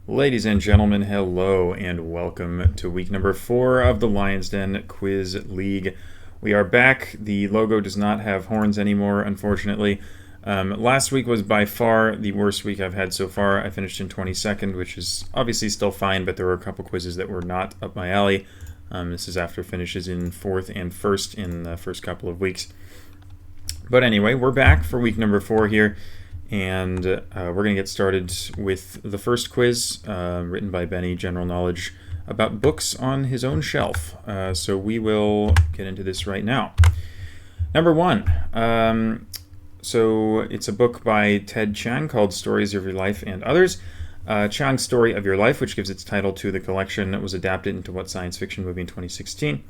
Ladies and gentlemen, hello and welcome to week number 4 of the Lyons Den Quiz League. We are back. The logo does not have horns anymore, unfortunately. Last week was by far the worst week I've had so far. I finished in 22nd, which is obviously still fine, but there were a couple quizzes that were not up my alley. This is after finishes in 4th and 1st in the first couple of weeks. But anyway, we're back for week number 4 here. And we're going to get started with the first quiz, written by Benny, general knowledge about books on his own shelf. So we will get into this right now. Number 1. So it's a book by Ted Chiang called Stories of Your Life and Others. Chiang's Story of Your Life, which gives its title to the collection, was adapted into What Science Fiction movie in 2016.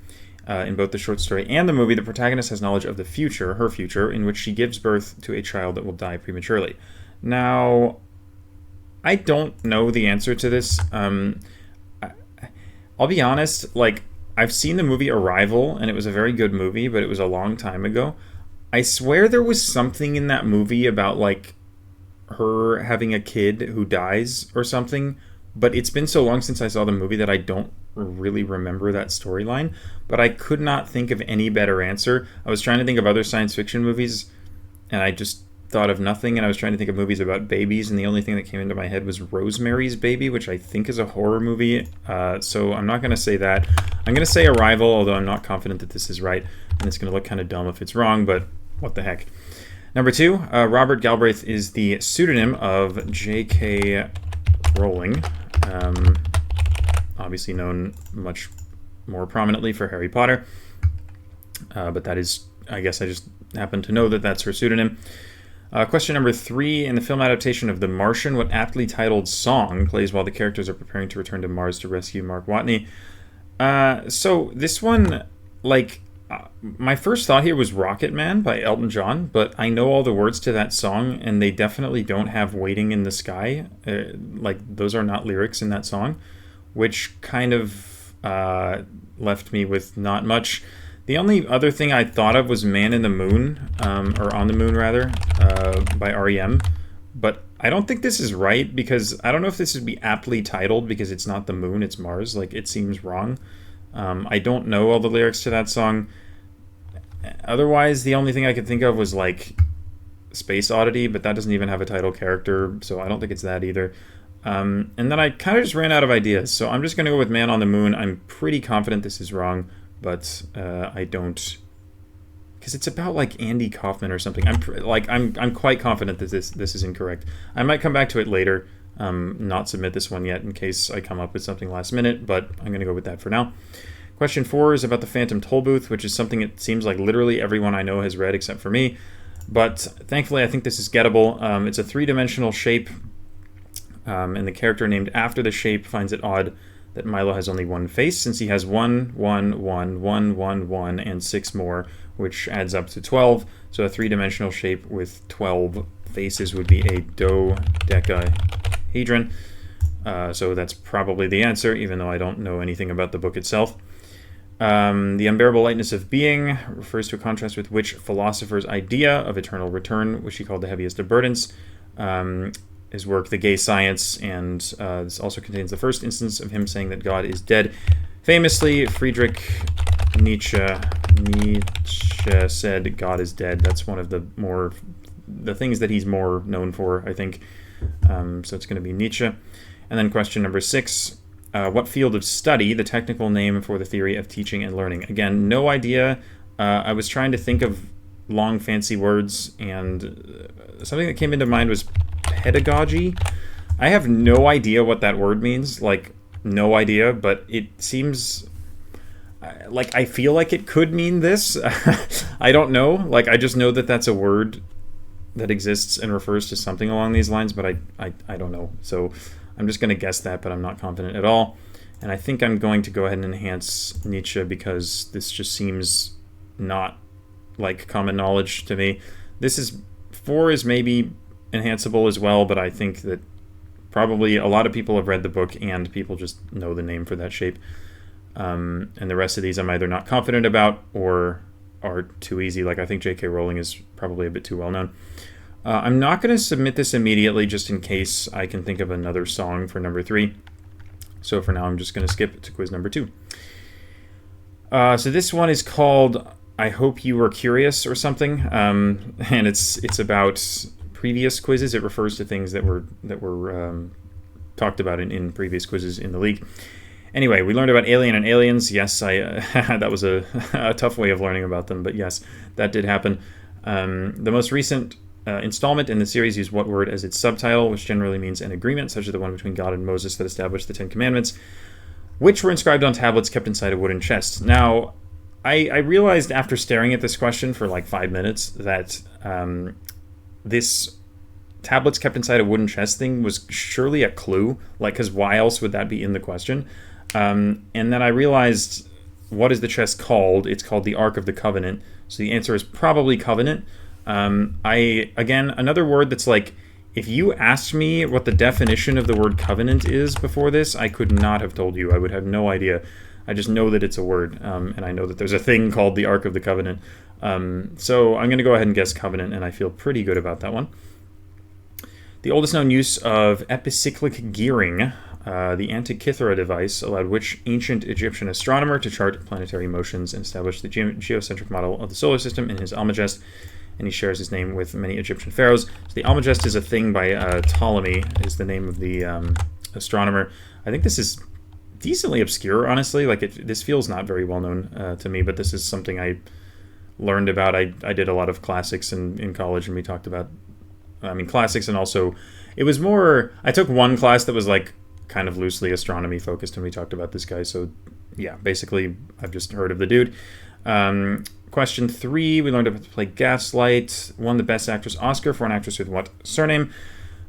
In both the short story and the movie, the protagonist has knowledge of the future, her future, in which she gives birth to a child that will die prematurely. Now, I don't know the answer to this. I'll be honest, I've seen the movie Arrival, and it was a very good movie, but it was a long time ago. I swear there was something in that movie about, her having a kid who dies or something, but it's been so long since I saw the movie that I don't really remember that storyline, but I could not think of any better answer. I was trying to think of other science fiction movies, and I just thought of nothing, and I was trying to think of movies about babies, and the only thing that came into my head was Rosemary's Baby, which I think is a horror movie, so I'm not going to say that. I'm going to say Arrival, although I'm not confident that this is right, and it's going to look kind of dumb if it's wrong, but what the heck. Number 2, Robert Galbraith is the pseudonym of J.K. Rowling, obviously known much more prominently for Harry Potter, but that is, I guess I just happen to know that that's her pseudonym. Question number 3, in the film adaptation of The Martian, what aptly titled song plays while the characters are preparing to return to Mars to rescue Mark Watney? So this one, my first thought here was Rocket Man by Elton John, but I know all the words to that song, and they definitely don't have Waiting in the Sky. Those are not lyrics in that song, which kind of left me with not much. The only other thing I thought of was Man in the Moon, or On the Moon, rather, by R.E.M., but I don't think this is right, because I don't know if this would be aptly titled, because it's not the moon, it's Mars. It seems wrong. I don't know all the lyrics to that song. Otherwise, the only thing I could think of was Space Oddity, but that doesn't even have a title character, so I don't think it's that either. And then I kind of just ran out of ideas, so I'm just going to go with Man on the Moon. I'm pretty confident this is wrong, but I don't, because it's about Andy Kaufman or something. I'm quite confident that this is incorrect. I might come back to it later. Not submit this one yet in case I come up with something last minute, but I'm going to go with that for now. Question 4 is about the Phantom Tollbooth, which is something it seems like literally everyone I know has read except for me. But thankfully, I think this is gettable. It's a 3-dimensional shape, and the character named after the shape finds it odd that Milo has only one face, since he has 1, 1, 1, 1, 1, 1, and 6 more, which adds up to 12. So a 3-dimensional shape with 12 faces would be a dodecahedron. So that's probably the answer, even though I don't know anything about the book itself. The unbearable lightness of being refers to a contrast with which philosopher's idea of eternal return, which he called the heaviest of burdens. His work, The Gay Science, and this also contains the first instance of him saying that God is dead. Famously, Friedrich Nietzsche said God is dead. That's one of the things that he's more known for, I think. So it's going to be Nietzsche. And then question number 6. What field of study, the technical name for the theory of teaching and learning? Again, no idea. I was trying to think of long, fancy words, and something that came into mind was pedagogy. I have no idea what that word means. No idea, but it seems I feel like it could mean this. I don't know. I just know that that's a word that exists and refers to something along these lines, but I don't know. So I'm just going to guess that, but I'm not confident at all. And I think I'm going to go ahead and enhance Nietzsche, because this just seems not like common knowledge to me. 4 is maybe enhanceable as well, but I think that probably a lot of people have read the book and people just know the name for that shape. And the rest of these I'm either not confident about or are too easy. I think J.K. Rowling is probably a bit too well known. I'm not going to submit this immediately just in case I can think of another song for number 3. So for now, I'm just going to skip to quiz number 2. So this one is called I Hope You Were Curious or something, and it's about previous quizzes. It refers to things that were talked about in previous quizzes in the league. Anyway, we learned about Alien and Aliens. Yes, that was a tough way of learning about them, but yes, that did happen. The most recent installment in the series used what word as its subtitle, which generally means an agreement, such as the one between God and Moses that established the Ten Commandments, which were inscribed on tablets kept inside a wooden chest. Now, I realized after staring at this question for like 5 minutes that this tablets kept inside a wooden chest thing was surely a clue, like, because why else would that be in the question? And then I realized, what is the chest called? It's called the Ark of the Covenant. So the answer is probably covenant. Again, another word that's like, if you asked me what the definition of the word covenant is before this, I could not have told you. I would have no idea. I just know that it's a word, and I know that there's a thing called the Ark of the Covenant. So I'm going to go ahead and guess covenant, and I feel pretty good about that one. The oldest known use of epicyclic gearing, the Antikythera device, allowed which ancient Egyptian astronomer to chart planetary motions and establish the geocentric model of the solar system in his Almagest, and he shares his name with many Egyptian pharaohs. So the Almagest is a thing by Ptolemy, is the name of the astronomer. I think this is decently obscure, honestly. Like, this feels not very well known to me, but this is something I learned about. I did a lot of classics in college, and we talked about, classics, and also it was more, I took one class that was like kind of loosely astronomy focused, and we talked about this guy. So yeah, basically I've just heard of the dude. Question 3, we learned how to play Gaslight, won the Best Actress Oscar for an actress with what surname?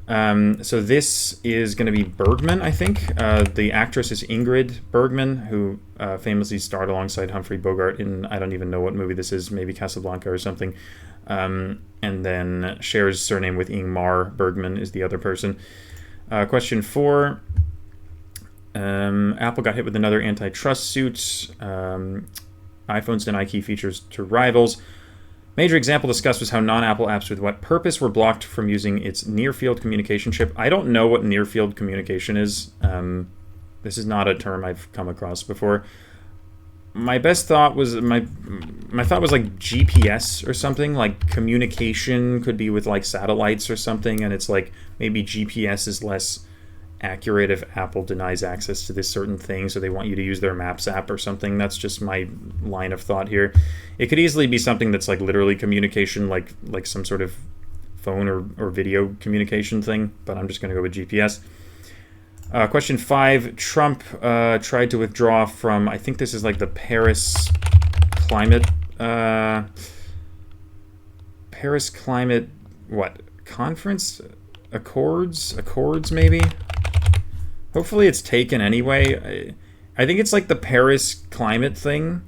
So this is going to be Bergman, I think. The actress is Ingrid Bergman, who famously starred alongside Humphrey Bogart in, I don't even know what movie this is, maybe Casablanca or something. And then shares surname with Ingmar Bergman is the other person. Question 4, Apple got hit with another antitrust suit. iPhones deny key features to rivals. Major example discussed was how non-Apple apps with what purpose were blocked from using its near-field communication chip. I don't know what near-field communication is. This is not a term I've come across before. My best thought was, my thought was like GPS or something, like communication could be with like satellites or something, and it's like maybe GPS is less accurate if Apple denies access to this certain thing, so they want you to use their Maps app or something. That's just my line of thought here. It could easily be something that's like literally communication, like some sort of phone or video communication thing, but I'm just going to go with GPS. Question 5, Trump tried to withdraw from, I think this is like the Paris Climate, what, conference? Accords maybe? Hopefully it's taken anyway. I think it's like the Paris climate thing.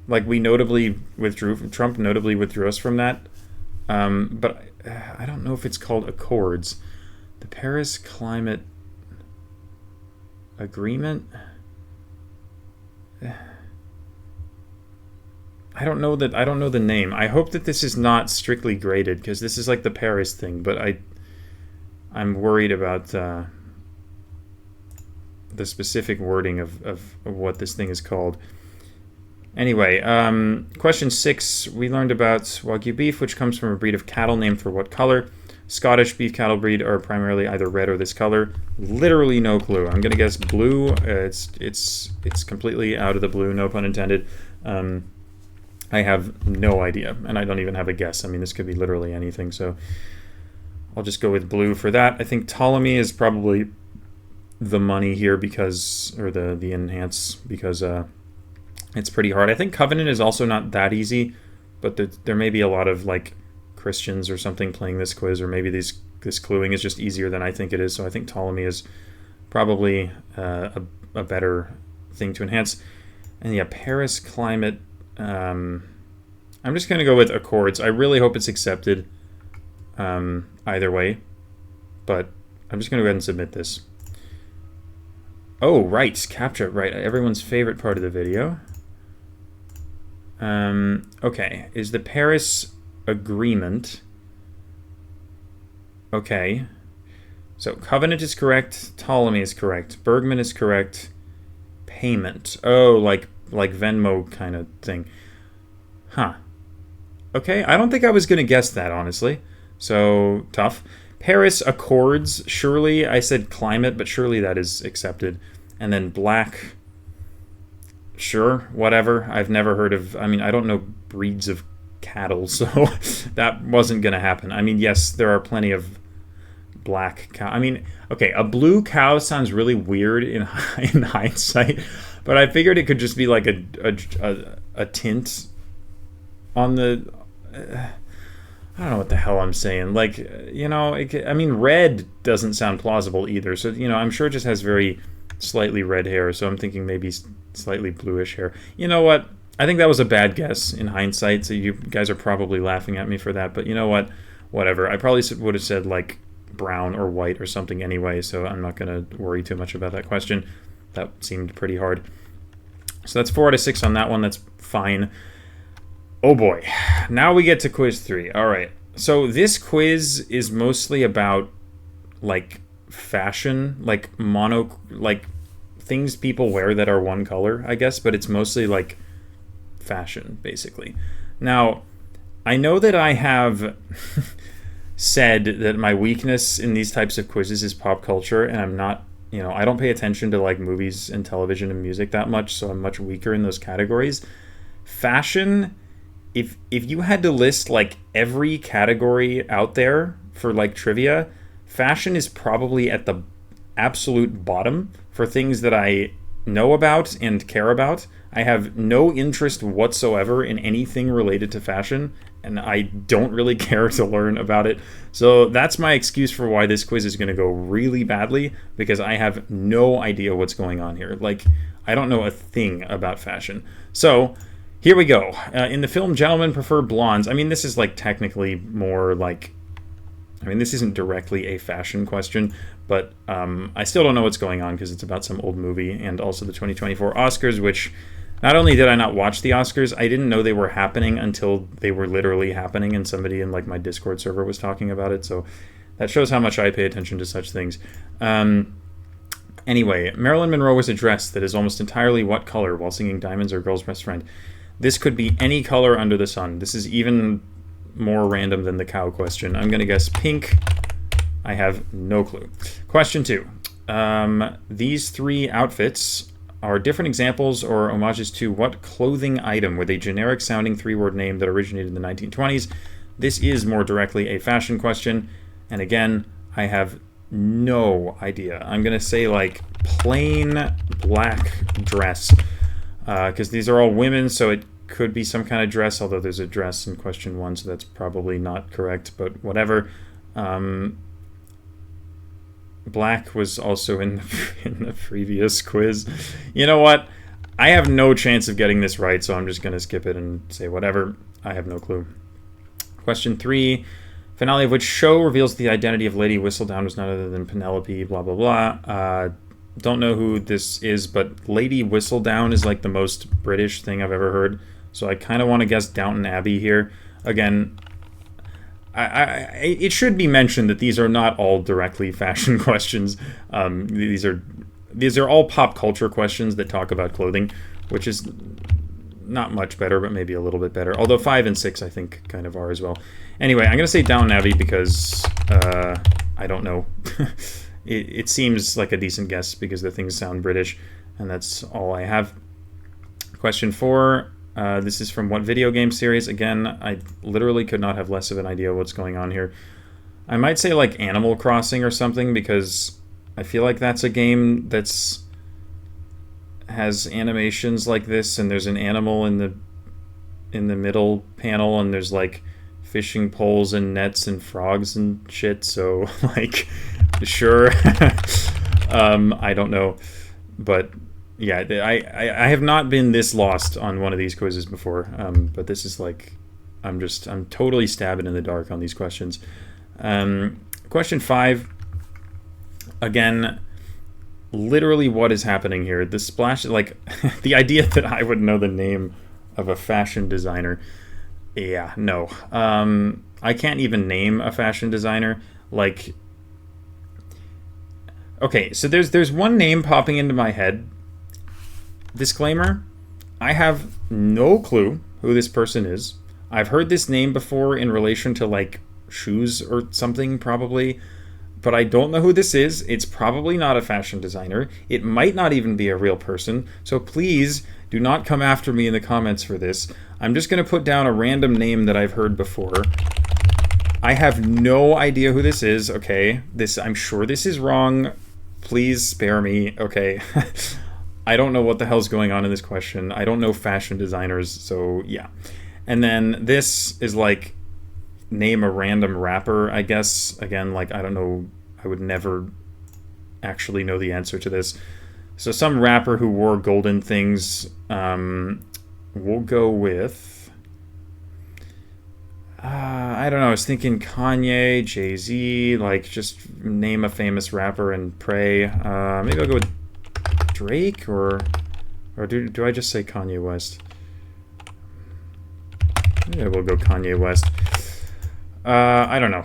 Like, Trump notably withdrew us from that. But I don't know if it's called Accords. The Paris Climate Agreement? I don't know the name. I hope that this is not strictly graded, because this is like the Paris thing, but I'm worried about the specific wording of what this thing is called. Anyway, question 6, we learned about Wagyu beef, which comes from a breed of cattle named for what color? Scottish beef cattle breed are primarily either red or this color. Literally no clue. I'm gonna guess blue. It's completely out of the blue, no pun intended. I have no idea, and I don't even have a guess. I mean, this could be literally anything, so I'll just go with blue for that. I think Ptolemy is probably the money here because, or the enhance, because it's pretty hard. I think Covenant is also not that easy, but there may be a lot of like Christians or something playing this quiz, or maybe this cluing is just easier than I think it is. So I think Ptolemy is probably a better thing to enhance. And yeah, Paris Climate. I'm just going to go with Accords. I really hope it's accepted either way, but I'm just going to go ahead and submit this. Oh, right, CAPTCHA, right, everyone's favorite part of the video. Okay, is the Paris Agreement Okay. So Covenant is correct. Ptolemy is correct. Bergman is correct. Payment. Oh, like Venmo kind of thing. Huh. Okay, I don't think I was going to guess that, honestly. So, tough. Paris Accords, surely. I said climate, but surely that is accepted. And then black, sure, whatever. I've never heard of, I mean, I don't know breeds of cattle, so that wasn't going to happen. I mean, yes, there are plenty of black cow. I mean, okay, a blue cow sounds really weird in hindsight, but I figured it could just be like a tint on the. I don't know what the hell I'm saying. Like, I mean, red doesn't sound plausible either. So, I'm sure it just has very slightly red hair. So I'm thinking maybe slightly bluish hair. You know what? I think that was a bad guess in hindsight. So you guys are probably laughing at me for that. But you know what? Whatever. I probably would have said like brown or white or something anyway. So I'm not going to worry too much about that question. That seemed pretty hard. So that's 4 out of 6 on that one. That's fine. Oh boy, now we get to quiz 3. All right, so this quiz is mostly about like fashion, like things people wear that are one color, I guess, but it's mostly like fashion, basically. Now, I know that I have said that my weakness in these types of quizzes is pop culture, and I'm not, I don't pay attention to like movies and television and music that much, so I'm much weaker in those categories. Fashion, if you had to list like every category out there for like trivia, fashion is probably at the absolute bottom for things that I know about and care about. I have no interest whatsoever in anything related to fashion, and I don't really care to learn about it. So that's my excuse for why this quiz is going to go really badly, because I have no idea what's going on here. Like, I don't know a thing about fashion. So here we go. In the film, gentlemen prefer blondes. I mean, this is like technically more like, I mean, this isn't directly a fashion question, but I still don't know what's going on because it's about some old movie, and also the 2024 Oscars, which not only did I not watch the Oscars, I didn't know they were happening until they were literally happening, and somebody in like my Discord server was talking about it. So that shows how much I pay attention to such things. Anyway, Marilyn Monroe was a dress that is almost entirely what color while singing Diamonds Are a Girl's Best Friend? This could be any color under the sun. This is even more random than the cow question. I'm going to guess pink. I have no clue. Question 2. These 3 outfits are different examples or homages to what clothing item with a generic sounding 3-word name that originated in the 1920s? This is more directly a fashion question. And again, I have no idea. I'm going to say like plain black dress. Because these are all women, so it could be some kind of dress, although there's a dress in question 1, so that's probably not correct, but whatever. Black was also in the previous quiz. You know what? I have no chance of getting this right, so I'm just going to skip it and say whatever. I have no clue. Question 3. Finale of which show reveals the identity of Lady Whistledown was none other than Penelope, blah, blah, blah. Don't know who this is, but Lady Whistledown is like the most British thing I've ever heard. So I kind of want to guess Downton Abbey here. Again, it should be mentioned that these are not all directly fashion questions. These are all pop culture questions that talk about clothing, which is not much better, but maybe a little bit better. Although 5 and 6, I think, kind of are as well. Anyway, I'm going to say Downton Abbey because I don't know. It seems like a decent guess because the things sound British, and that's all I have. Question 4. This is from what video game series? Again, I literally could not have less of an idea what's going on here. I might say like Animal Crossing or something, because I feel like that's a game has animations like this, and there's an animal in the middle panel, and there's like fishing poles and nets and frogs and shit. So like, sure. I don't know, but yeah, I have not been this lost on one of these quizzes before. But this is like, I'm totally stabbing in the dark on these questions. Question 5. Again, literally what is happening here? The splash, like the idea that I would know the name of a fashion designer. Yeah, no. I can't even name a fashion designer. Like, okay, so there's one name popping into my head. Disclaimer, I have no clue who this person is. I've heard this name before in relation to like shoes or something probably, but I don't know who this is. It's probably not a fashion designer. It might not even be a real person. So please do not come after me in the comments for this. I'm just going to put down a random name that I've heard before. I have no idea who this is, okay? I'm sure this is wrong. Please spare me, okay? I don't know what the hell's going on in this question. I don't know fashion designers, so yeah. And then this is like, name a random rapper, I guess. Again, like, I don't know. I would never actually know the answer to this. So some rapper who wore golden things. We'll go with... I don't know. I was thinking Kanye, Jay-Z, like just name a famous rapper and pray. Maybe I'll go with Drake or do I just say Kanye West? Yeah, we'll go Kanye West. I don't know.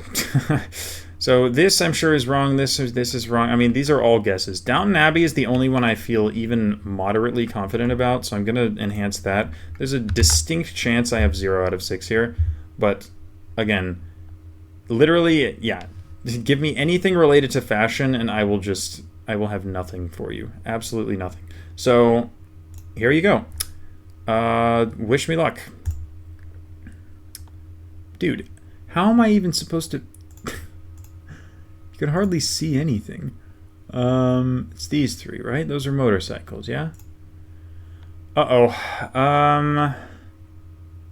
So this I'm sure is wrong. This is wrong. I mean, these are all guesses. Downton Abbey is the only one I feel even moderately confident about, so I'm going to enhance that. There's a distinct chance I have 0 out of 6 here. But again, literally, yeah, give me anything related to fashion and I will have nothing for you. Absolutely nothing. So here you go. Wish me luck. Dude, how am I even supposed to... You can hardly see anything. It's these three, right? Those are motorcycles, yeah? Uh-oh.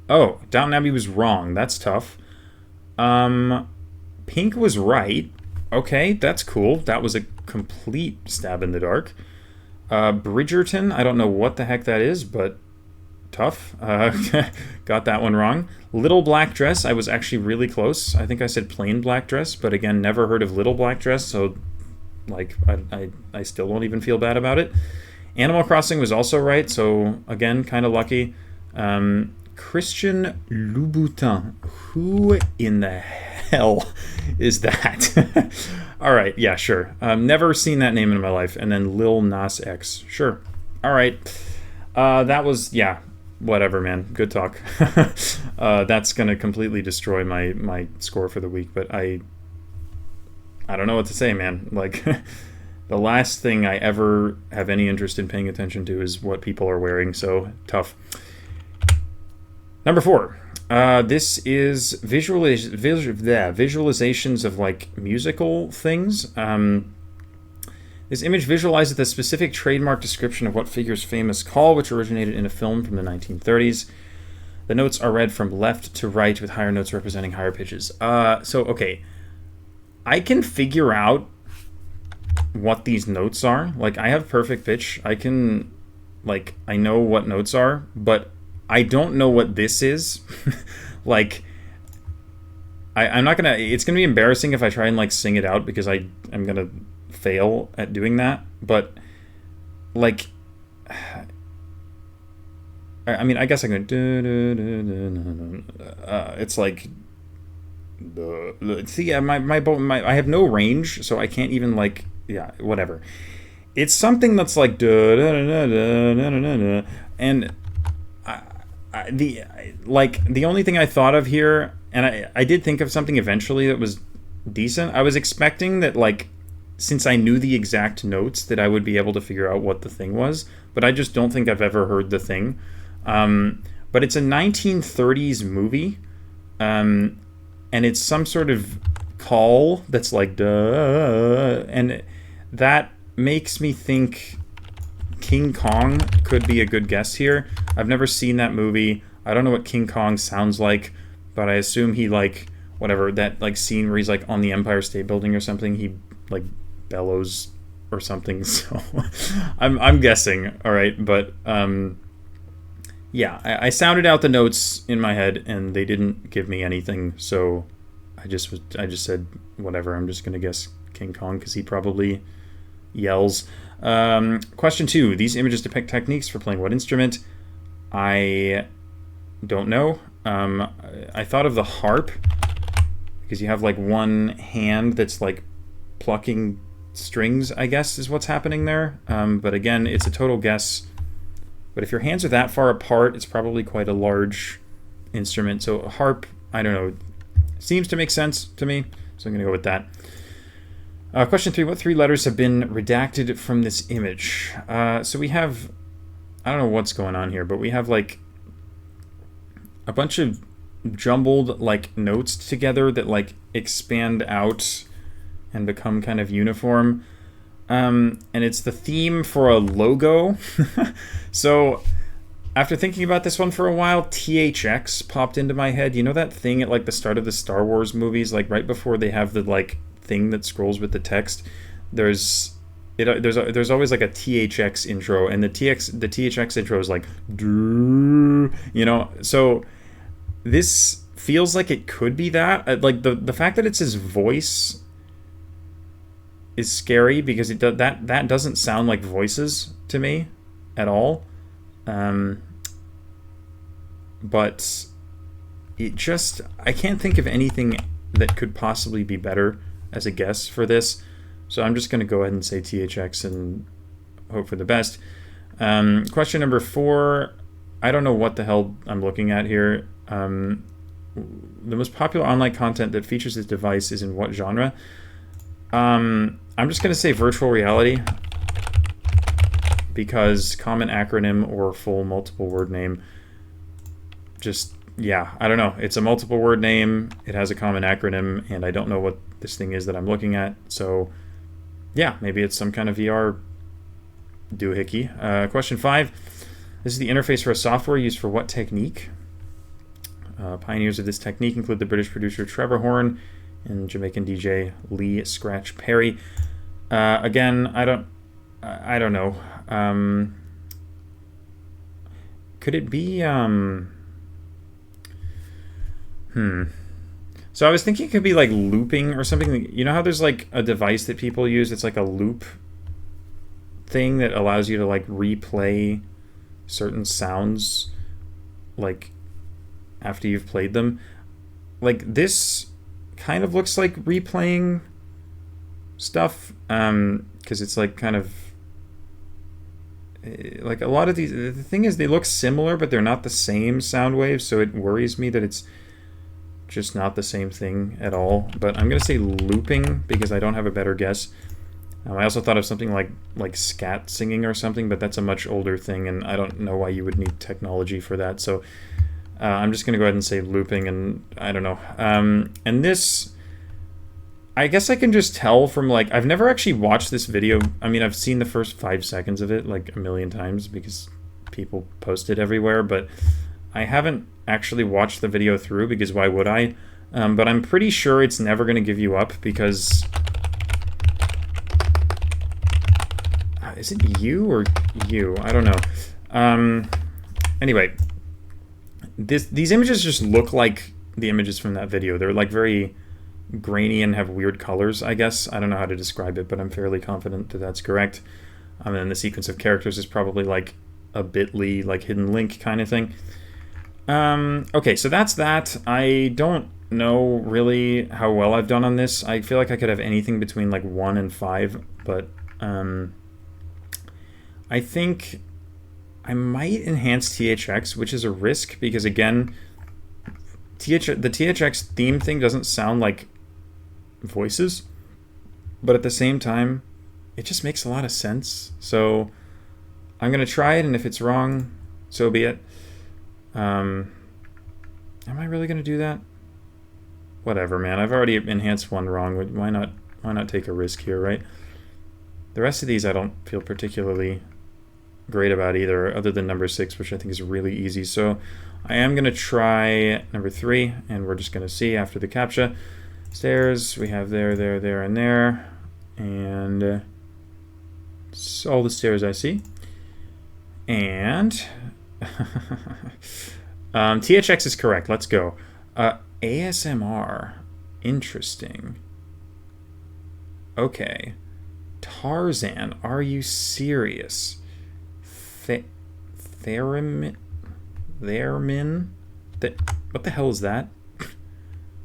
Oh, Downton Abbey was wrong. That's tough. Pink was right. Okay, that's cool. That was a complete stab in the dark. Bridgerton, I don't know what the heck that is, but tough. Got that one wrong. Little Black Dress, I was actually really close. I think I said plain black dress, but again, never heard of Little Black Dress, so like I still don't even feel bad about it. Animal Crossing was also right, so again, kind of lucky. Christian Louboutin. Who in the hell is that? All right, yeah, sure. Never seen that name in my life. And then Lil Nas X. Sure. All right. That was, yeah, whatever, man. Good talk. That's going to completely destroy my score for the week. But I don't know what to say, man. Like, the last thing I ever have any interest in paying attention to is what people are wearing. So, tough. Number 4. This is visualizations of like musical things. This image visualizes the specific trademark description of what figures famous call, which originated in a film from the 1930s. The notes are read from left to right, with higher notes representing higher pitches. So okay, I can figure out what these notes are. Like, I have perfect pitch. I can, like, I know what notes are, but I don't know what this is. Like, I'm not gonna... It's gonna be embarrassing if I try and, like, sing it out, because I'm gonna fail at doing that. But, like... I mean, I guess I can... It's like... See, yeah, my I have no range, so I can't even, like... Yeah, whatever. It's something that's like... And... the only thing I thought of here, and I did think of something eventually that was decent. I was expecting that, like, since I knew the exact notes, that I would be able to figure out what the thing was, but I just don't think I've ever heard the thing. But it's a 1930s movie, and it's some sort of call that's like duh, and that makes me think King Kong could be a good guess here. I've never seen that movie. I don't know what King Kong sounds like, but I assume he, like, whatever, that, like, scene where he's, like, on the Empire State Building or something, he, like, bellows or something. So I'm guessing. All right, but yeah, I sounded out the notes in my head and they didn't give me anything, so I just said whatever. I'm just gonna guess King Kong because he probably yells. Question 2. These images depict techniques for playing what instrument? I don't know. I thought of the harp because you have like one hand that's like plucking strings, I guess is what's happening there. But again, it's a total guess. But if your hands are that far apart, it's probably quite a large instrument. So a harp, I don't know, seems to make sense to me. So I'm going to go with that. Question 3, what 3 letters have been redacted from this image? So we have, I don't know what's going on here, but we have like a bunch of jumbled like notes together that like expand out and become kind of uniform. And it's the theme for a logo. So after thinking about this one for a while, THX popped into my head. You know that thing at like the start of the Star Wars movies, like right before they have the like thing that scrolls with the text, there's always like a THX intro, and the THX intro is like, you know, so this feels like it could be that. Like the fact that it's his voice is scary, because that doesn't sound like voices to me at all. But it just, I can't think of anything that could possibly be better as a guess for this. So I'm just going to go ahead and say THX and hope for the best. Question number 4. I don't know what the hell I'm looking at here. The most popular online content that features this device is in what genre? I'm just going to say virtual reality, because common acronym or full multiple word name, just, yeah, I don't know. It's a multiple word name, it has a common acronym, and I don't know what this thing is that I'm looking at. So yeah, maybe it's some kind of VR doohickey. Question 5. This is the interface for a software used for what technique? Pioneers of this technique include the British producer Trevor Horn and Jamaican DJ Lee Scratch Perry. Again, I don't know. Could it be So I was thinking it could be like looping or something. You know how there's like a device that people use, it's like a loop thing that allows you to like replay certain sounds like after you've played them? Like this kind of looks like replaying stuff, because it's like kind of like a lot of these, the thing is they look similar but they're not the same sound waves, so it worries me that it's just not the same thing at all. But I'm gonna say looping because I don't have a better guess. I also thought of something like scat singing or something, but that's a much older thing, and I don't know why you would need technology for that. So I'm just gonna go ahead and say looping, and I don't know. And this, I guess I can just tell from like, I've never actually watched this video. I mean, I've seen the first 5 seconds of it like a million times because people post it everywhere, but I haven't actually watched the video through because why would I? But I'm pretty sure it's never going to give you up because... is it you or you? I don't know. Anyway, these images just look like the images from that video. They're like very grainy and have weird colors, I guess. I don't know how to describe it, but I'm fairly confident that that's correct. And then the sequence of characters is probably like a bit.ly, like hidden link kind of thing. Okay, so that's that. I don't know really how well I've done on this. I feel like I could have anything between like 1 and 5, but I think I might enhance THX, which is a risk because again, the THX theme thing doesn't sound like voices, but at the same time, it just makes a lot of sense. So I'm gonna try it, and if it's wrong, so be it. Am I really gonna do that? Whatever, man. I've already enhanced one wrong. Why not take a risk here, right? The rest of these I don't feel particularly great about either, other than number 6, which I think is really easy. So I am gonna try number 3, and we're just gonna see after the CAPTCHA. Stairs, we have there, and there, and it's all the stairs I see. And THX is correct. Let's go. ASMR. Interesting. Okay. Tarzan. Are you serious? Theremin? What the hell is that?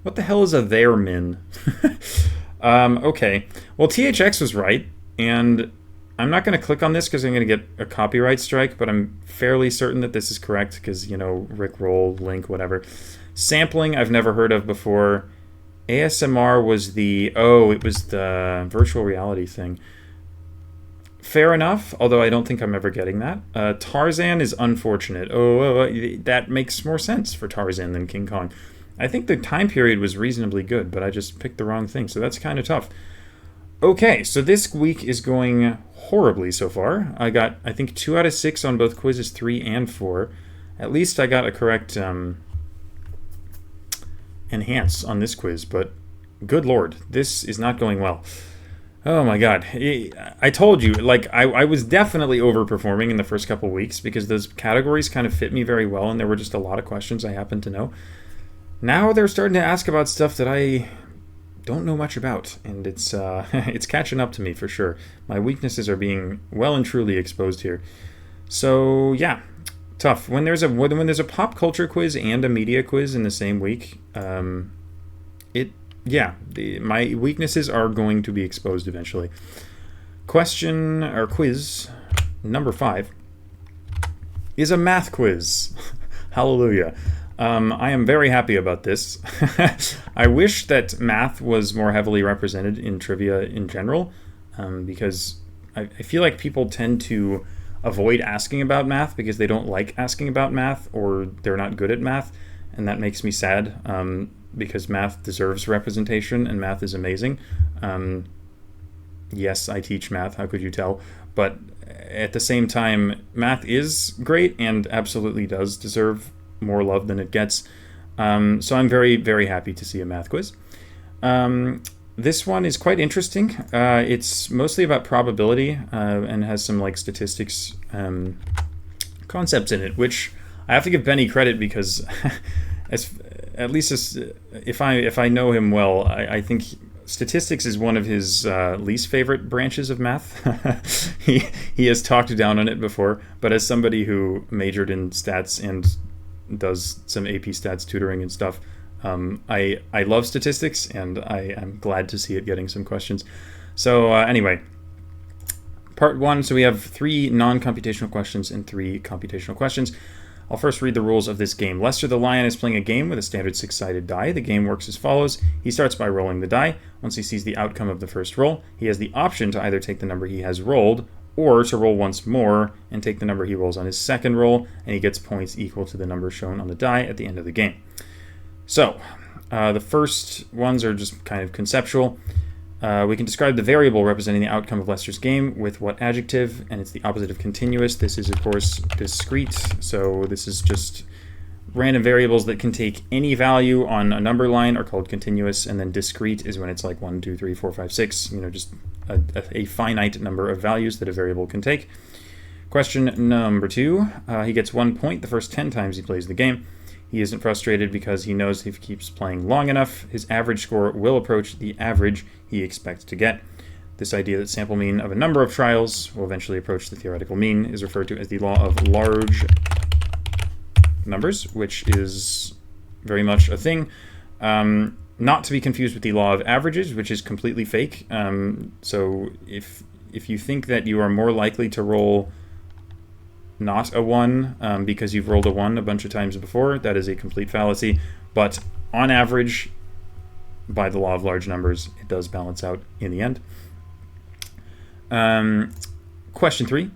What the hell is a there min? Okay. Well, THX was right, and I'm not going to click on this because I'm going to get a copyright strike, but I'm fairly certain that this is correct because, Rick Roll, link, whatever. Sampling, I've never heard of before. ASMR was it was the virtual reality thing. Fair enough, although I don't think I'm ever getting that. Tarzan is unfortunate. That makes more sense for Tarzan than King Kong. I think the time period was reasonably good, but I just picked the wrong thing, so that's kind of tough. Okay, so this week is going horribly so far. I got, I think, 2 out of 6 on both quizzes 3 and 4. At least I got a correct enhance on this quiz, but good lord, this is not going well. Oh my god. I told you, I was definitely overperforming in the first couple weeks because those categories kind of fit me very well and there were just a lot of questions I happened to know. Now they're starting to ask about stuff that I don't know much about, and it's it's catching up to me for sure. My weaknesses are being well and truly exposed here. So yeah, tough. When there's a pop culture quiz and a media quiz in the same week, my weaknesses are going to be exposed eventually. Question or quiz number 5 is a math quiz. Hallelujah. I am very happy about this. I wish that math was more heavily represented in trivia in general, because I feel like people tend to avoid asking about math because they don't like asking about math or they're not good at math, and that makes me sad. Because math deserves representation and math is amazing. Yes, I teach math, how could you tell? But at the same time, math is great and absolutely does deserve more love than it gets. So I'm very, very happy to see a math quiz. This one is quite interesting. It's mostly about probability and has some statistics concepts in it, which I have to give Benny credit because if I know him well, I think statistics is one of his least favorite branches of math. He has talked down on it before, but as somebody who majored in stats and does some AP stats tutoring and stuff, I love statistics and I am glad to see it getting some questions. So anyway, part 1. So we have 3 non-computational questions and 3 computational questions. I'll first read the rules of this game. Lester the Lion is playing a game with a standard 6-sided die. The game works as follows. He starts by rolling the die. Once he sees the outcome of the first roll, he has the option to either take the number he has rolled or to roll once more and take the number he rolls on his second roll, and he gets points equal to the number shown on the die at the end of the game. So, the first ones are just kind of conceptual. We can describe the variable representing the outcome of Lester's game with what adjective, and it's the opposite of continuous. This is, of course, discrete, so this is just random variables that can take any value on a number line are called continuous, and then discrete is when it's 1, 2, 3, 4, 5, 6, just a finite number of values that a variable can take. Question number 2, he gets 1 point the first 10 times he plays the game. He isn't frustrated because he knows if he keeps playing long enough, his average score will approach the average he expects to get. This idea that sample mean of a number of trials will eventually approach the theoretical mean is referred to as the law of large numbers, which is very much a thing. Not to be confused with the law of averages, which is completely fake. So if you think that you are more likely to roll not a 1 because you've rolled a 1 a bunch of times before, that is a complete fallacy. But on average, by the law of large numbers, it does balance out in the end. Question 3.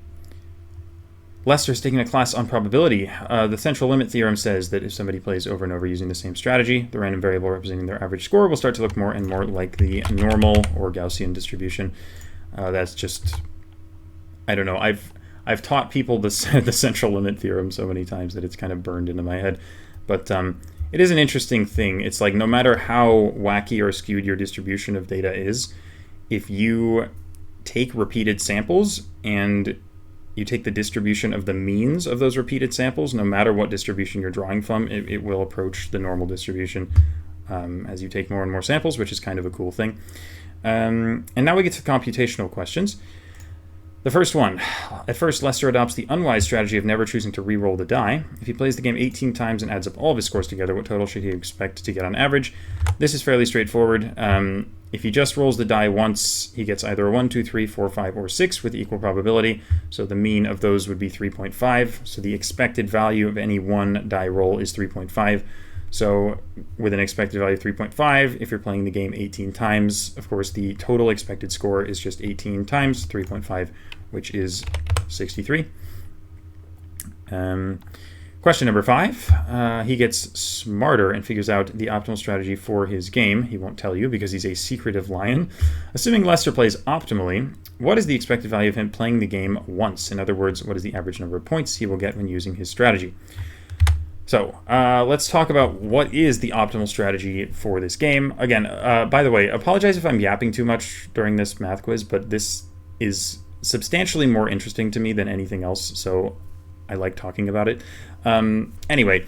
Lester's taking a class on probability. The central limit theorem says that if somebody plays over and over using the same strategy, the random variable representing their average score will start to look more and more like the normal or Gaussian distribution. That's just, I don't know. I've taught people the central limit theorem so many times that it's kind of burned into my head. But it is an interesting thing. It's no matter how wacky or skewed your distribution of data is, if you take repeated samples and you take the distribution of the means of those repeated samples, no matter what distribution you're drawing from, it will approach the normal distribution as you take more and more samples, which is kind of a cool thing. And now we get to computational questions. The first one. At first, Lester adopts the unwise strategy of never choosing to re-roll the die. If he plays the game 18 times and adds up all of his scores together, what total should he expect to get on average? This is fairly straightforward. If he just rolls the die once, he gets either a 1, 2, 3, 4, 5, or 6 with equal probability. So the mean of those would be 3.5. So the expected value of any one die roll is 3.5. So with an expected value of 3.5, if you're playing the game 18 times, of course, the total expected score is just 18 times 3.5, which is 63. Question number 5. He gets smarter and figures out the optimal strategy for his game. He won't tell you because he's a secretive lion. Assuming Lester plays optimally, what is the expected value of him playing the game once? In other words, what is the average number of points he will get when using his strategy? So let's talk about what is the optimal strategy for this game. Again, by the way, apologize if I'm yapping too much during this math quiz, but this is substantially more interesting to me than anything else, so I like talking about it. Anyway,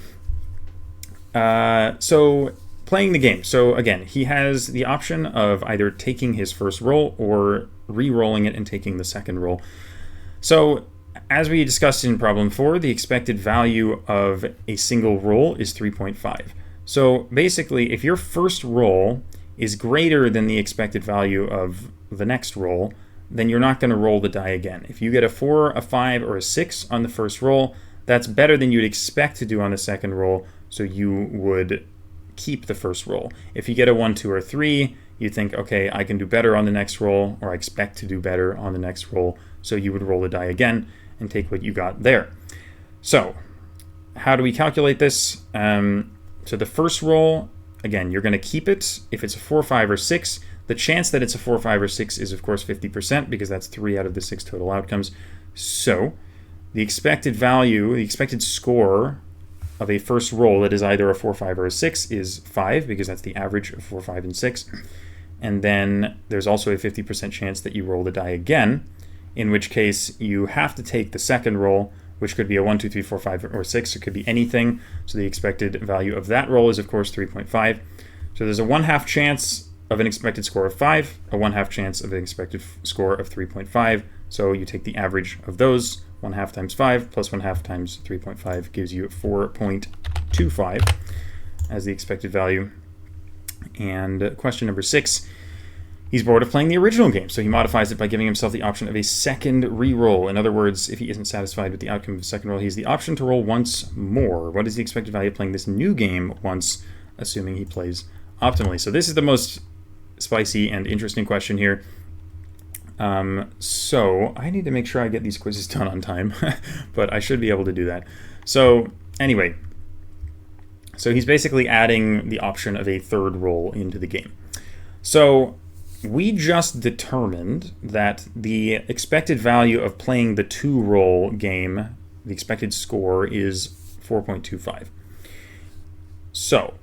so playing the game. So again, he has the option of either taking his first roll or re-rolling it and taking the second roll. So as we discussed in problem 4, the expected value of a single roll is 3.5. So basically, if your first roll is greater than the expected value of the next roll, then you're not going to roll the die again. If you get a 4, a 5, or a 6 on the first roll, that's better than you'd expect to do on the second roll, so you would keep the first roll. If you get a 1, 2, or 3, you think, okay, I can do better on the next roll, or I expect to do better on the next roll, so you would roll the die again and take what you got there. So how do we calculate this? So the first roll, again, you're going to keep it. If it's a 4, 5, or 6, the chance that it's a 4, 5, or 6 is, of course, 50%, because that's 3 out of the 6 total outcomes. So the expected value, the expected score of a first roll that is either a 4, 5, or a 6 is 5, because that's the average of 4, 5, and 6. And then there's also a 50% chance that you roll the die again, in which case you have to take the second roll, which could be a 1, 2, 3, 4, 5, or 6. It could be anything. So the expected value of that roll is, of course, 3.5. So there's a 1/2 chance of an expected score of 5, a 1/2 chance of an expected score of 3.5. So you take the average of those. 1/2 times 5 plus 1/2 times 3.5 gives you 4.25 as the expected value. And question number 6. He's bored of playing the original game, so he modifies it by giving himself the option of a second re-roll. In other words, if he isn't satisfied with the outcome of the second roll, he has the option to roll once more. What is the expected value of playing this new game once, assuming he plays optimally? So this is the most spicy and interesting question here. So I need to make sure I get these quizzes done on time, but I should be able to do that. So anyway, so he's basically adding the option of a third roll into the game. So we just determined that the expected value of playing the 2-roll game, the expected score, is 4.25. So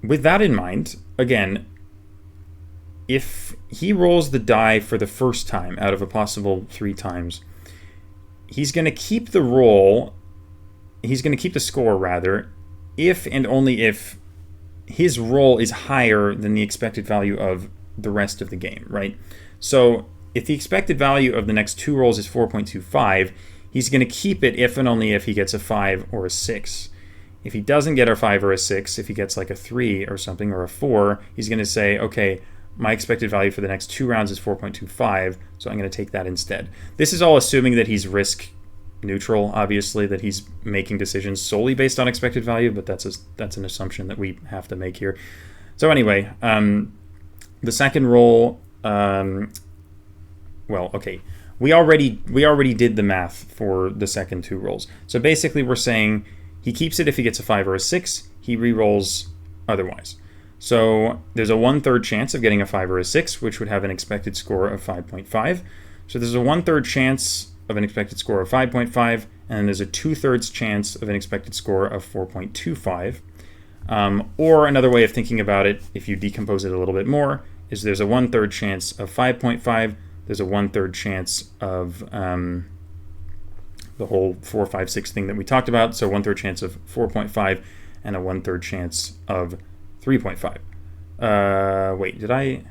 with that in mind, again, if he rolls the die for the first time out of a possible 3 times, he's going to keep the roll, he's going to keep the score rather, if and only if his roll is higher than the expected value of the rest of the game, right? So if the expected value of the next 2 rolls is 4.25, he's going to keep it if and only if he gets a 5 or a 6. If he doesn't get a 5 or a 6, if he gets like a 3 or something or a 4, he's going to say, okay, my expected value for the next 2 rounds is 4.25, so I'm going to take that instead. This is all assuming that he's risk neutral, obviously, that he's making decisions solely based on expected value, but that's an assumption that we have to make here. So anyway, the second roll, well, okay, we already did the math for the second 2 rolls. So basically we're saying he keeps it if he gets a 5 or a 6, he re-rolls otherwise. So there's a 1/3 chance of getting a 5 or a 6, which would have an expected score of 5.5. So there's a 1/3 chance of an expected score of 5.5, and then there's a 2/3 chance of an expected score of 4.25. Or another way of thinking about it, if you decompose it a little bit more, is there's a 1/3 chance of 5.5, there's a 1/3 chance of the whole 4, 5, 6 thing that we talked about, so 1/3 chance of 4.5, and a 1/3 chance of 3.5. Wait, did I?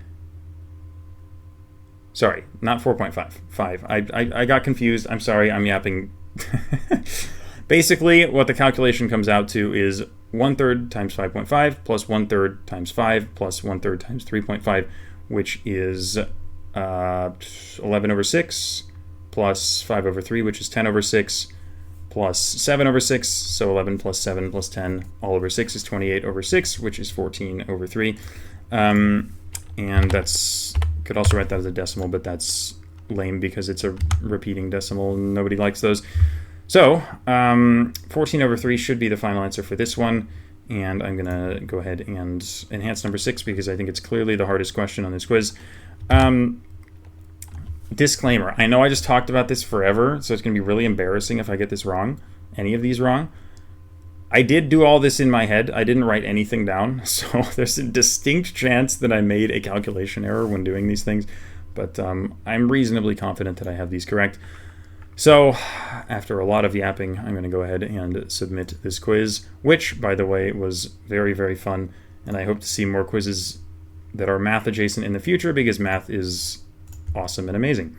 Sorry, not 4.5. 5. I got confused. I'm sorry. I'm yapping. Basically, what the calculation comes out to is 1/3 times 5.5 plus 1/3 times 5 plus 1/3 times 3.5, which is 11 over 6 plus 5 over 3, which is 10 over 6 plus 7 over 6. So 11 plus 7 plus 10 all over 6 is 28 over 6, which is 14 over 3. And that's, could also write that as a decimal, but that's lame because it's a repeating decimal and nobody likes those. So 14 over 3 should be the final answer for this one. And I'm going to go ahead and enhance number 6 because I think it's clearly the hardest question on this quiz. Disclaimer, I know I just talked about this forever, so it's going to be really embarrassing if I get this wrong, any of these wrong. I did do all this in my head. I didn't write anything down, so there's a distinct chance that I made a calculation error when doing these things, but I'm reasonably confident that I have these correct. So, after a lot of yapping, I'm going to go ahead and submit this quiz, which, by the way, was very, very fun, and I hope to see more quizzes that are math adjacent in the future because math is awesome and amazing.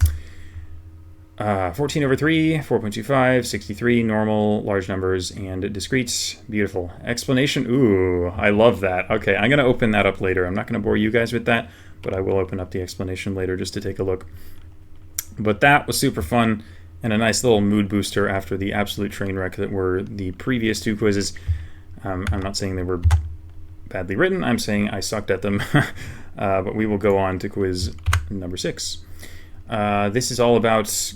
14 over 3, 4.25, 63, normal, large numbers, and discrete. Beautiful. Explanation. Ooh, I love that. Okay, I'm going to open that up later. I'm not going to bore you guys with that, but I will open up the explanation later just to take a look. But that was super fun and a nice little mood booster after the absolute train wreck that were the previous two quizzes. I'm not saying they were badly written. I'm saying I sucked at them. But we will go on to quiz number 6. This is all about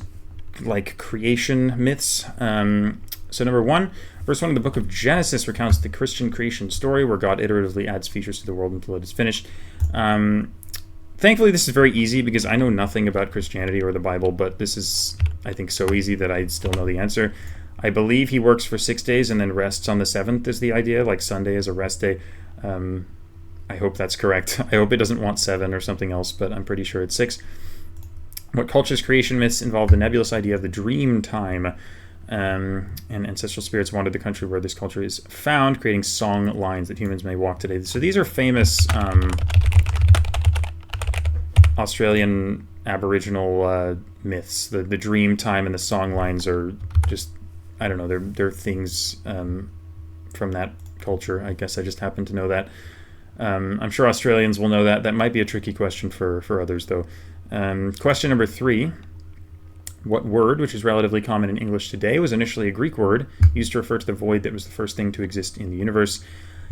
like creation myths. So number 1, verse 1 of the book of Genesis recounts the Christian creation story where God iteratively adds features to the world until it is finished. Thankfully, this is very easy because I know nothing about Christianity or the Bible, but this is, I think, so easy that I still know the answer. I believe he works for 6 days and then rests on the 7th is the idea, like Sunday is a rest day. I hope that's correct. I hope it doesn't want 7 or something else, but I'm pretty sure it's 6. What culture's creation myths involve the nebulous idea of the dream time, and ancestral spirits wandered the country where this culture is found, creating song lines that humans may walk today. So these are famous Australian Aboriginal myths. The dream time and the song lines are just, I don't know, they're things from that culture. I guess I just happen to know that. I'm sure Australians will know that. That might be a tricky question for others, though. Question number 3. What word, which is relatively common in English today, was initially a Greek word used to refer to the void that was the first thing to exist in the universe?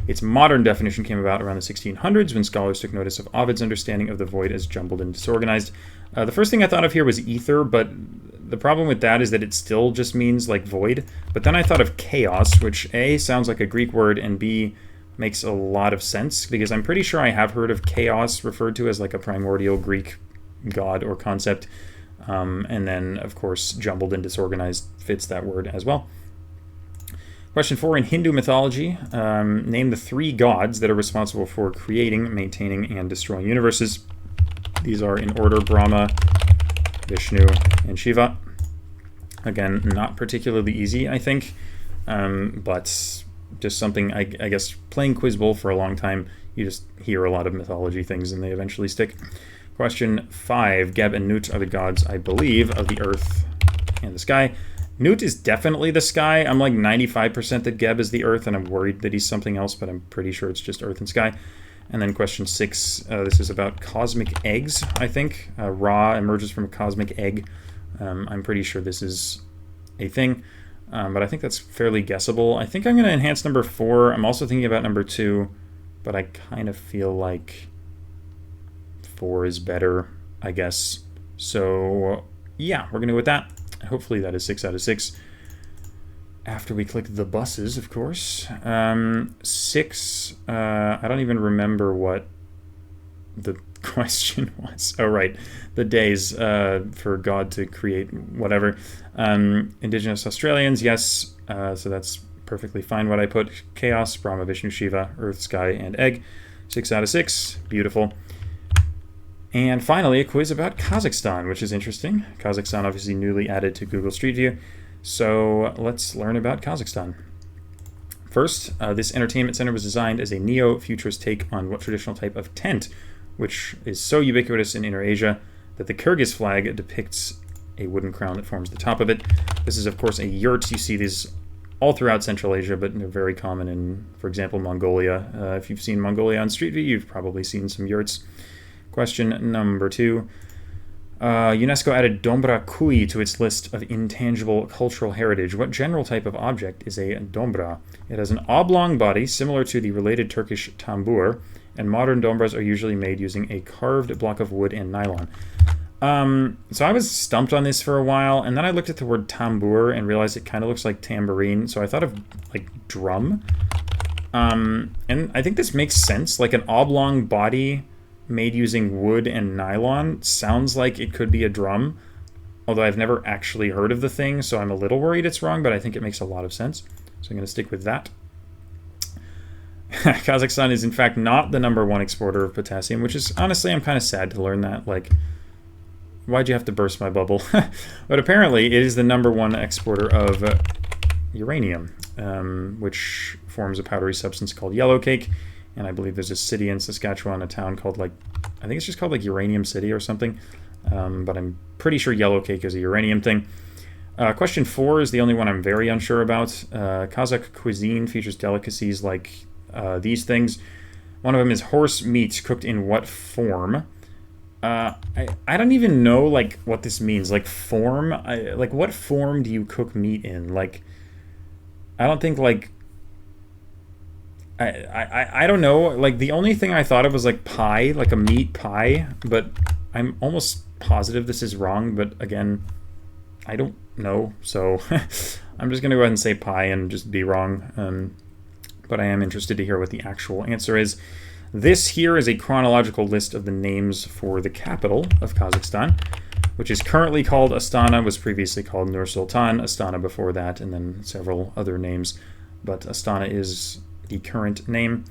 Its modern definition came about around the 1600s when scholars took notice of Ovid's understanding of the void as jumbled and disorganized. The first thing I thought of here was ether, but the problem with that is that it still just means like void. But then I thought of chaos, which A, sounds like a Greek word, and B, makes a lot of sense because I'm pretty sure I have heard of chaos referred to as like a primordial Greek god or concept. And then, of course, jumbled and disorganized fits that word as well. Question 4, in Hindu mythology, name the 3 gods that are responsible for creating, maintaining, and destroying universes. These are in order: Brahma, Vishnu, and Shiva. Again, not particularly easy, I think, but just something, I guess, playing Quiz Bowl for a long time, you just hear a lot of mythology things and they eventually stick. Question 5, Geb and Nut are the gods, I believe, of the earth and the sky. Nut is definitely the sky. I'm like 95% that Geb is the earth, and I'm worried that he's something else, but I'm pretty sure it's just earth and sky. And then question 6, this is about cosmic eggs, I think. Ra emerges from a cosmic egg. I'm pretty sure this is a thing, but I think that's fairly guessable. I think I'm going to enhance number 4. I'm also thinking about number 2, but I kind of feel like 4 is better, I guess. So, yeah, we're going to go with that. Hopefully that is 6 out of 6. After we click the buses, of course. 6, I don't even remember what the question was. Oh, right. The days for God to create whatever. Indigenous Australians, yes. So that's perfectly fine what I put. Chaos, Brahma, Vishnu, Shiva, Earth, Sky, and Egg. 6 out of 6. Beautiful. And finally, a quiz about Kazakhstan, which is interesting. Kazakhstan obviously newly added to Google Street View. So let's learn about Kazakhstan. First, this entertainment center was designed as a neo-futurist take on what traditional type of tent, which is so ubiquitous in Inner Asia. that the Kyrgyz flag depicts a wooden crown that forms the top of it. This is, of course, a yurt. You see these all throughout Central Asia, but they're very common in, for example, Mongolia. If you've seen Mongolia on Street View, you've probably seen some yurts. Question number 2. UNESCO added Dombra Kui to its list of intangible cultural heritage. What general type of object is a dombra? It has an oblong body similar to the related Turkish tambur, and modern dombras are usually made using a carved block of wood and nylon. So I was stumped on this for a while, and then I looked at the word tambur and realized it kind of looks like tambourine, so I thought of, like, drum. And I think this makes sense. Like, an oblong body made using wood and nylon sounds like it could be a drum, although I've never actually heard of the thing, so I'm a little worried it's wrong, but I think it makes a lot of sense. So I'm going to stick with that. Kazakhstan is, in fact, not the #1 exporter of potassium, which is, honestly, I'm kind of sad to learn that. Like, why'd you have to burst my bubble? But apparently, it is the #1 exporter of uranium, which forms a powdery substance called yellowcake. And I believe there's a city in Saskatchewan, a town called, like, I think it's just called, like, Uranium City or something. But I'm pretty sure yellowcake is a uranium thing. Question 4 is the only one I'm very unsure about. Kazakh cuisine features delicacies like these things. One of them is horse meat cooked in what form? I don't even know, like, what this means. Like, form? Like, what form do you cook meat in? Like, I don't think, like... I don't know. Like, the only thing I thought of was, like, pie, like a meat pie, but I'm almost positive this is wrong, but again, I don't know, so I'm just going to go ahead and say pie and just be wrong, but I am interested to hear what the actual answer is. This here is a chronological list of the names for the capital of Kazakhstan, which is currently called Astana, was previously called Nur Sultan, Astana before that, and then several other names, but Astana is the current name.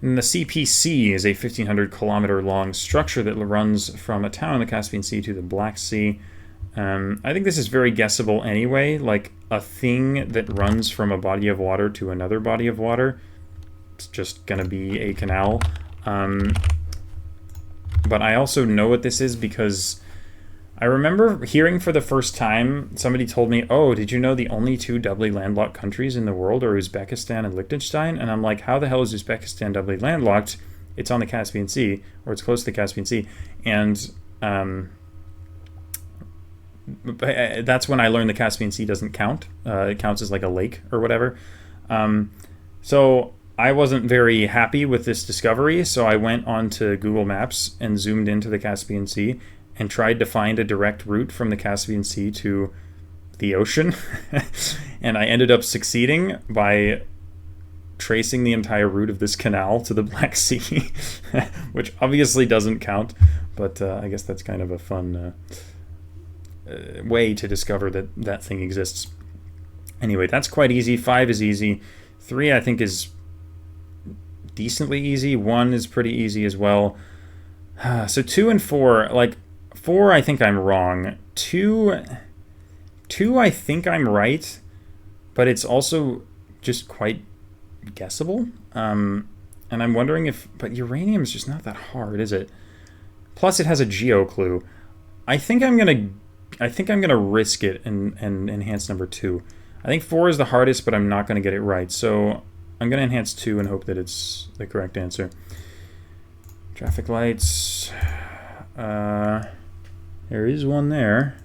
And the CPC is a 1,500 kilometer long structure that runs from a town in the Caspian Sea to the Black Sea. I think this is very guessable anyway, like a thing that runs from a body of water to another body of water. It's just going to be a canal. But I also know what this is because I remember hearing for the first time, somebody told me, oh, did you know the only 2 doubly landlocked countries in the world are Uzbekistan and Liechtenstein? And I'm like, how the hell is Uzbekistan doubly landlocked? It's on the Caspian Sea, or it's close to the Caspian Sea. And that's when I learned the Caspian Sea doesn't count. It counts as like a lake or whatever. So I wasn't very happy with this discovery, so I went onto Google Maps and zoomed into the Caspian Sea and tried to find a direct route from the Caspian Sea to the ocean. And I ended up succeeding by tracing the entire route of this canal to the Black Sea, which obviously doesn't count, but I guess that's kind of a fun way to discover that that thing exists. Anyway, that's quite easy. 5 is easy. 3, I think, is decently easy. 1 is pretty easy as well. So 2 and 4, like, 4, I think I'm wrong. 2, I think I'm right, but it's also just quite guessable. And I'm wondering if... But uranium is just not that hard, is it? Plus, it has a geo clue. I think I'm gonna risk it and enhance number 2. I think 4 is the hardest, but I'm not gonna get it right. So I'm gonna enhance 2 and hope that it's the correct answer. Traffic lights. There is one there.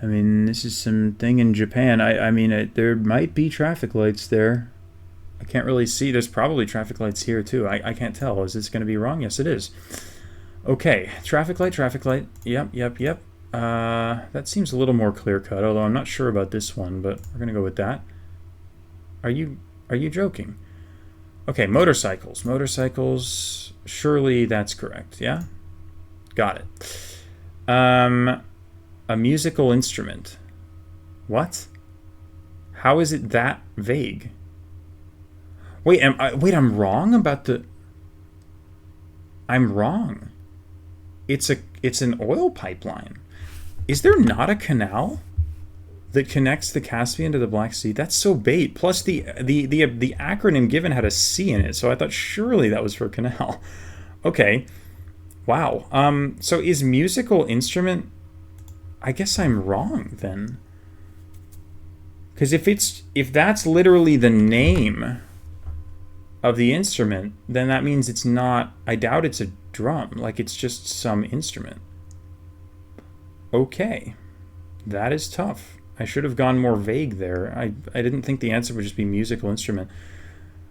I mean, this is something in Japan. I mean, there might be traffic lights there. I can't really see. There's probably traffic lights here, too. I can't tell. Is this going to be wrong? Yes, it is. Okay. Traffic light. Yep. That seems a little more clear-cut, although I'm not sure about this one, but we're going to go with that. Are you joking? Okay, motorcycles. Motorcycles. Surely that's correct, yeah? Got it. A musical instrument. What? How is it that vague? Wait, I'm wrong about the... I'm wrong. It's an oil pipeline. Is there not a canal that connects the Caspian to the Black Sea? That's so bait. Plus the acronym given had a C in it, so I thought surely that was for canal. Okay. Wow. So is musical instrument? I guess I'm wrong then. Because if that's literally the name of the instrument, then that means it's not. I doubt it's a drum. Like it's just some instrument. Okay, that is tough. I should have gone more vague there. I didn't think the answer would just be musical instrument.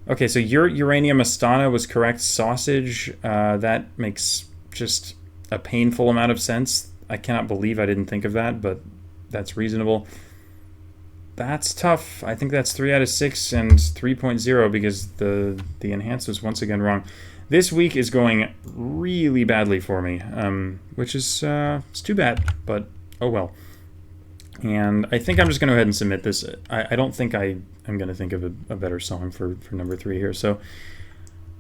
Okay, so your Uranium Astana was correct. Sausage, that makes just a painful amount of sense. I cannot believe I didn't think of that, but that's reasonable. That's tough. I think that's 3 out of 6 and 3.0 because the enhanced was once again wrong. This week is going really badly for me, which is it's too bad, but oh well. And I think I'm just going to go ahead and submit this. I don't think I'm going to think of a better song for number 3 here. So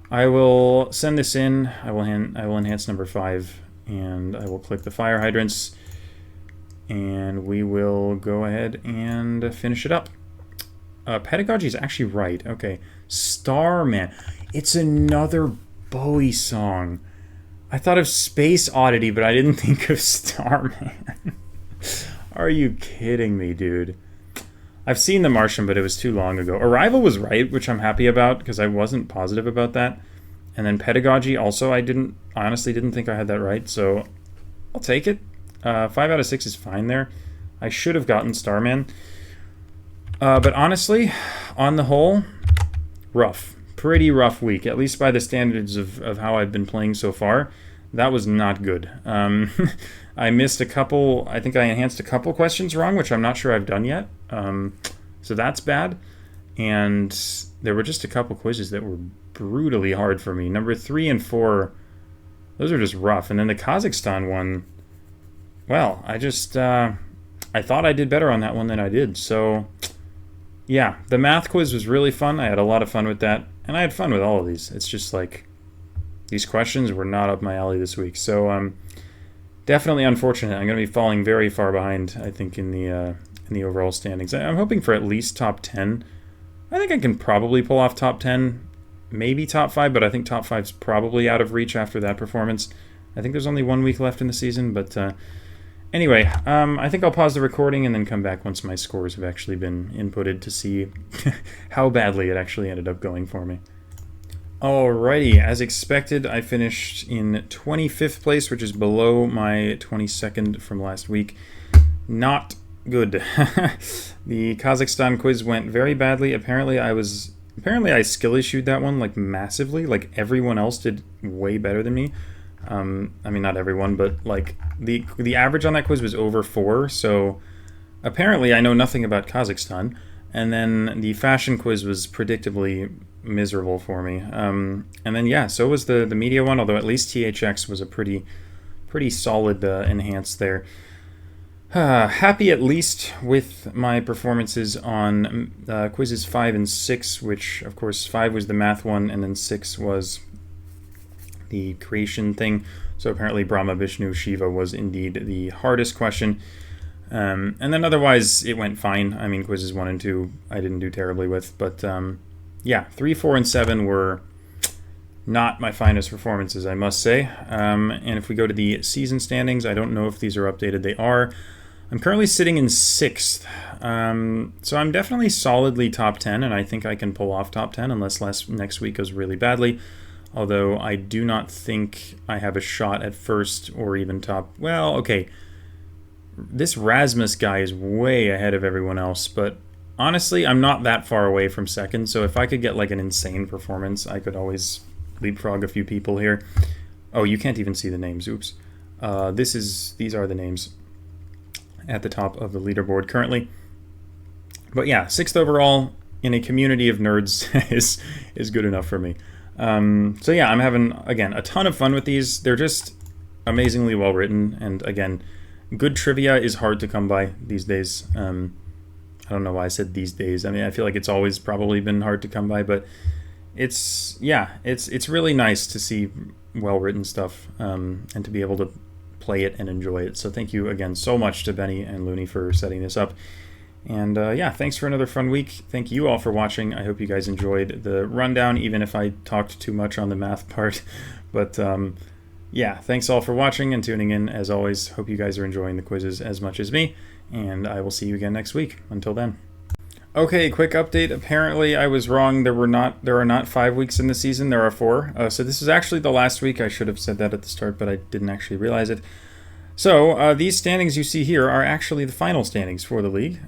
I will send this in. I will enhance number 5, and I will click the fire hydrants, and we will go ahead and finish it up. Pedagogy is actually right. Okay, Starman. It's another Bowie song. I thought of Space Oddity, but I didn't think of Starman. Are you kidding me, dude? I've seen The Martian, but it was too long ago. Arrival was right, which I'm happy about because I wasn't positive about that. And then Pedagogy, also, I honestly didn't think I had that right, so I'll take it. 5 out of 6 is fine there. I should have gotten Starman. But honestly, on the whole, rough. Pretty rough week, at least by the standards of how I've been playing so far. That was not good. I missed a couple. I think I enhanced a couple questions wrong, which I'm not sure I've done yet. So that's bad. And there were just a couple quizzes that were brutally hard for me. Number 3 and 4, those are just rough. And then the Kazakhstan one, well, I thought I did better on that one than I did. So yeah, the math quiz was really fun. I had a lot of fun with that. And I had fun with all of these. It's just like these questions were not up my alley this week. So definitely unfortunate. I'm going to be falling very far behind, I think, in the overall standings. I'm hoping for at least top 10. I think I can probably pull off top 10, maybe top 5, but I think top 5's probably out of reach after that performance. I think there's only 1 week left in the season, but anyway, I think I'll pause the recording and then come back once my scores have actually been inputted to see how badly it actually ended up going for me. Alrighty, as expected, I finished in 25th place, which is below my 22nd from last week. Not good. The Kazakhstan quiz went very badly. Apparently I skill issued that one like massively. Like everyone else did way better than me. I mean, not everyone, but like the average on that quiz was over 4. So apparently I know nothing about Kazakhstan. And then the fashion quiz was predictably miserable for me. And then yeah, so was the media one. Although at least THX was a pretty solid enhance there. Happy at least with my performances on quizzes 5 and 6, which of course 5 was the math one, and then 6 was the creation thing. So apparently Brahma, Vishnu, Shiva was indeed the hardest question. And then otherwise it went fine. I mean, quizzes 1 and 2 I didn't do terribly with, but yeah, 3, 4, and 7 were not my finest performances, I must say. And if we go to the season standings, I don't know if these are updated. They are. I'm currently sitting in 6th, so I'm definitely solidly top 10, and I think I can pull off top 10 unless next week goes really badly. Although I do not think I have a shot at first or even top. Well, okay. This Rasmus guy is way ahead of everyone else, but honestly, I'm not that far away from second, so if I could get like an insane performance, I could always leapfrog a few people here. Oh, you can't even see the names. Oops. These are the names at the top of the leaderboard currently. But yeah, 6th overall in a community of nerds is good enough for me. So yeah, I'm having, again, a ton of fun with these. They're just amazingly well written, and again, good trivia is hard to come by these days. I don't know why I said these days. I mean, I feel like it's always probably been hard to come by, but it's really nice to see well-written stuff, and to be able to play it and enjoy it. So thank you again so much to Benny and Looney for setting this up. And yeah, thanks for another fun week. Thank you all for watching. I hope you guys enjoyed the rundown, even if I talked too much on the math part. But yeah, thanks all for watching and tuning in. As always, hope you guys are enjoying the quizzes as much as me, and I will see you again next week. Until then. Okay, quick update. Apparently, I was wrong. There are not 5 weeks in the season. There are 4. So this is actually the last week. I should have said that at the start, but I didn't actually realize it. So these standings you see here are actually the final standings for the league.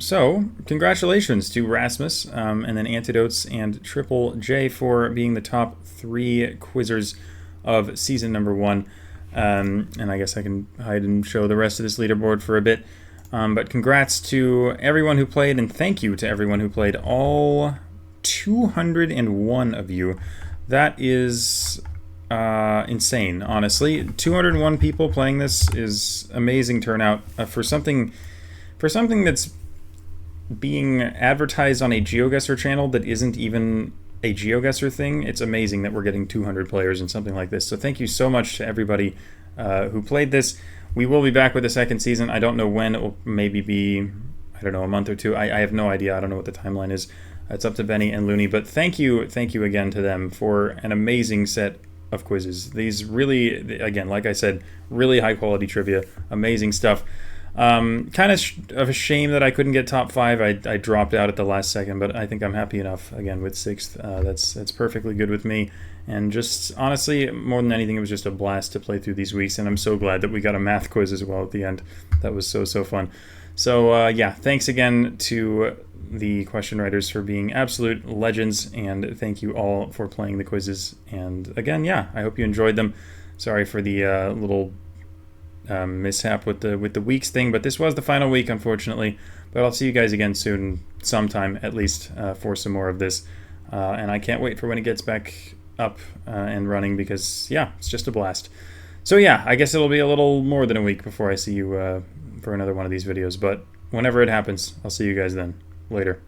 So congratulations to Rasmus, and then Antidotes and Triple J for being the top 3 quizzers of season number 1. And I guess I can hide and show the rest of this leaderboard for a bit. But congrats to everyone who played, and thank you to everyone who played, all 201 of you. That is insane, honestly. 201 people playing this is amazing turnout for something that's being advertised on a GeoGuessr channel that isn't even a GeoGuessr thing. It's amazing that we're getting 200 players in something like this. So thank you so much to everybody who played this. We will be back with the second season. I don't know when. It will maybe be, I don't know, a month or two. I have no idea. I don't know what the timeline is. It's up to Benny and Looney. But thank you again to them for an amazing set of quizzes. These really, again, like I said, really high quality trivia. Amazing stuff. Kind of a shame that I couldn't get top 5. I dropped out at the last second, but I think I'm happy enough again with 6th. That's perfectly good with me. And just honestly, more than anything, it was just a blast to play through these weeks, and I'm so glad that we got a math quiz as well at the end. That was so fun. So yeah, thanks again to the question writers for being absolute legends, and thank you all for playing the quizzes. And again, yeah, I hope you enjoyed them. Sorry for the little mishap with the weeks thing, but this was the final week, unfortunately. But I'll see you guys again soon, sometime at least, for some more of this. And I can't wait for when it gets back up and running, because yeah, it's just a blast. So yeah, I guess it'll be a little more than a week before I see you for another one of these videos, but whenever it happens, I'll see you guys then. Later.